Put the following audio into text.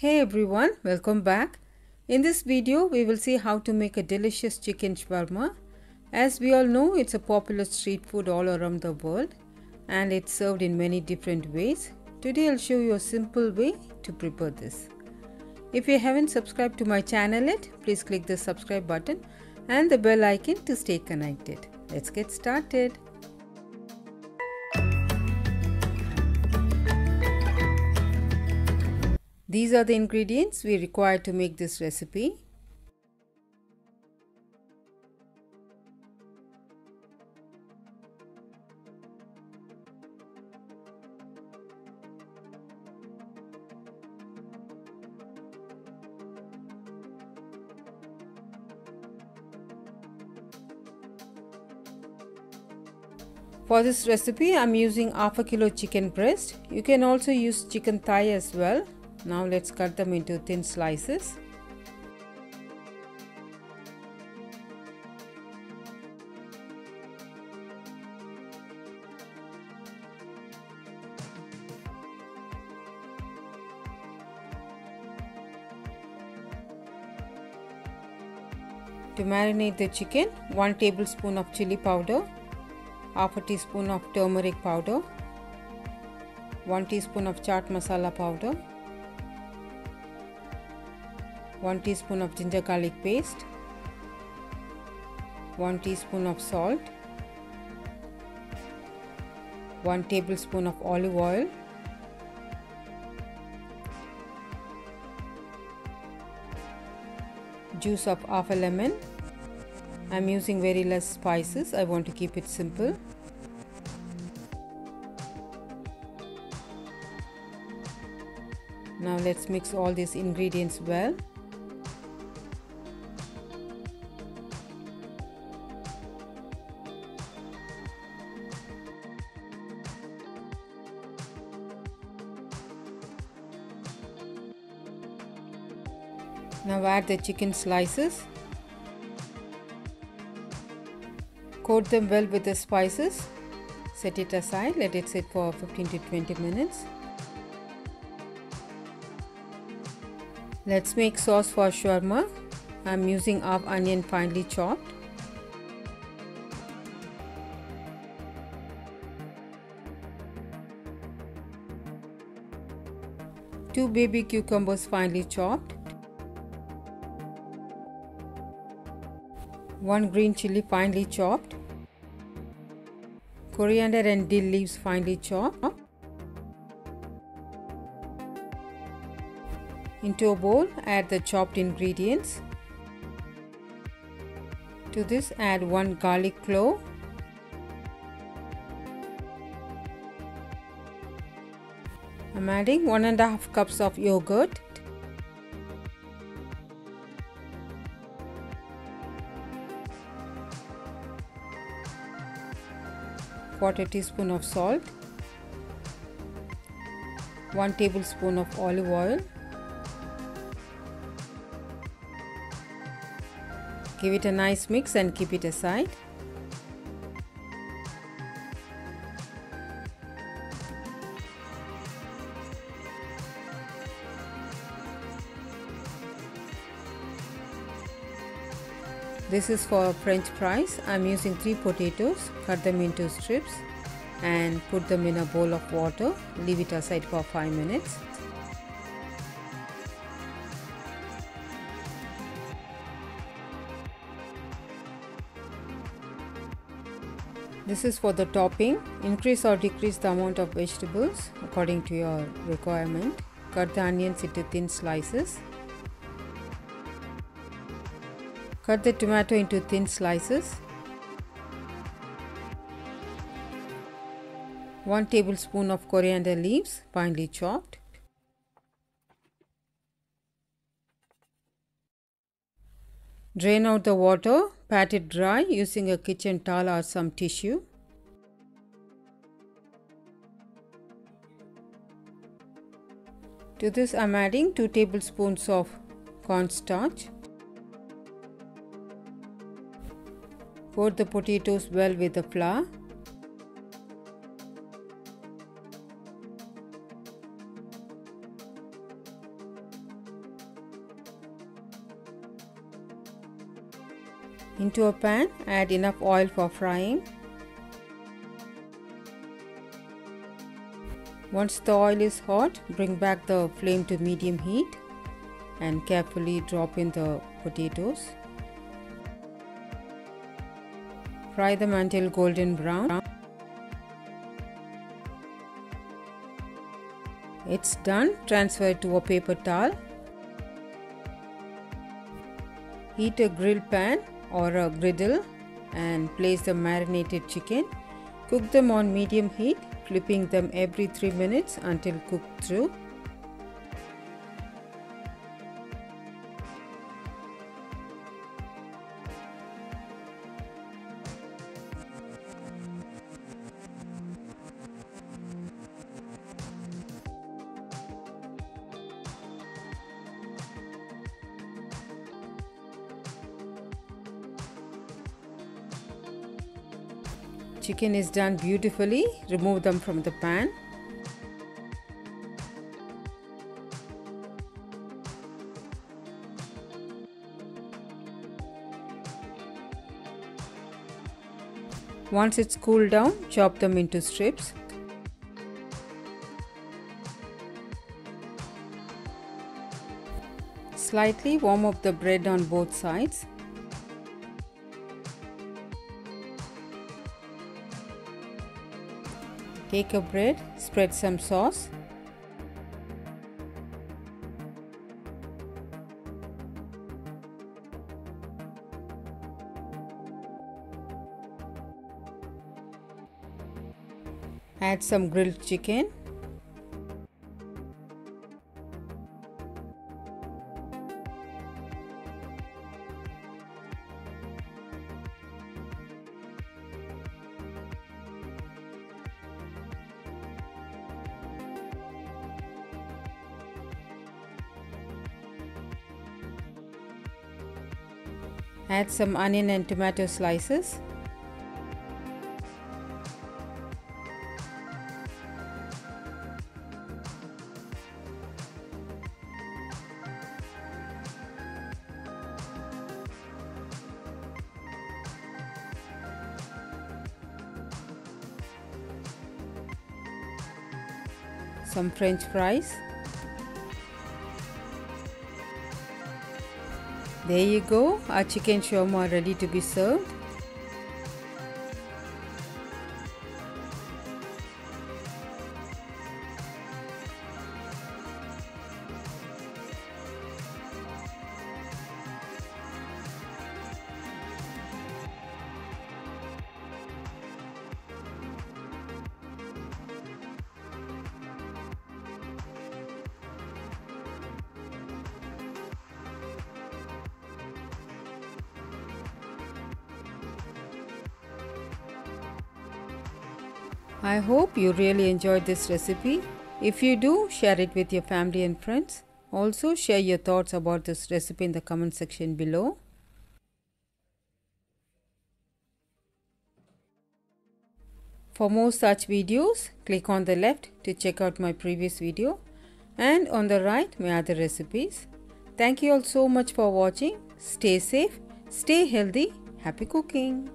Hey everyone, welcome back. In this video, we will see how to make a delicious chicken shawarma. As we all know, it's a popular street food all around the world and it's served in many different ways. Today I'll show you a simple way to prepare this. If you haven't subscribed to my channel yet, please click the subscribe button and the bell icon to stay connected. Let's get started. These are the ingredients we require to make this recipe. For this recipe, I'm using half a kilo chicken breast. You can also use chicken thigh as well. Now let's cut them into thin slices. To marinate the chicken, 1 tablespoon of chili powder, half a teaspoon of turmeric powder, 1 teaspoon of chaat masala powder, 1 teaspoon of ginger garlic paste, 1 teaspoon of salt, 1 tablespoon of olive oil, juice of half a lemon. I'm using very less spices. I want to keep it simple. Now let's mix all these ingredients well. Now add the chicken slices. Coat them well with the spices. Set it aside. Let it sit for 15 to 20 minutes. Let's make sauce for shawarma. I'm using half onion finely chopped. Two baby cucumbers finely chopped. 1 green chili finely chopped. Coriander and dill leaves finely chopped. Into a bowl, add the chopped ingredients. To this, add 1 garlic clove, I'm adding 1.5 cups of yogurt, quarter teaspoon of salt, 1 tablespoon of olive oil. Give it a nice mix and keep it aside. This is for French fries. I'm using 3 potatoes. Cut them into strips and put them in a bowl of water. Leave it aside for 5 minutes. This is for the topping. Increase or decrease the amount of vegetables according to your requirement. Cut the onions into thin slices. Cut the tomato into thin slices. 1 tablespoon of coriander leaves finely chopped. Drain out the water. Pat it dry using a kitchen towel or some tissue. To this, I'm adding 2 tablespoons of cornstarch. Coat the potatoes well with the flour. Into a pan, add enough oil for frying. Once the oil is hot, bring back the flame to medium heat and carefully drop in the potatoes. Fry them until golden brown. It's done. Transfer it to a paper towel. Heat a grill pan or a griddle and place the marinated chicken. Cook them on medium heat, flipping them every 3 minutes until cooked through. Chicken is done beautifully. Remove them from the pan. Once it's cooled down, chop them into strips. Slightly warm up the bread on both sides. Take a bread, spread some sauce. Add some grilled chicken. Add some onion and tomato slices. Some French fries. There you go, our chicken shawarma ready to be served. I hope you really enjoyed this recipe. If you do, share it with your family and friends. Also, share your thoughts about this recipe in the comment section below. For more such videos, click on the left to check out my previous video and on the right my other recipes. Thank you all so much for watching. Stay safe, stay healthy, happy cooking.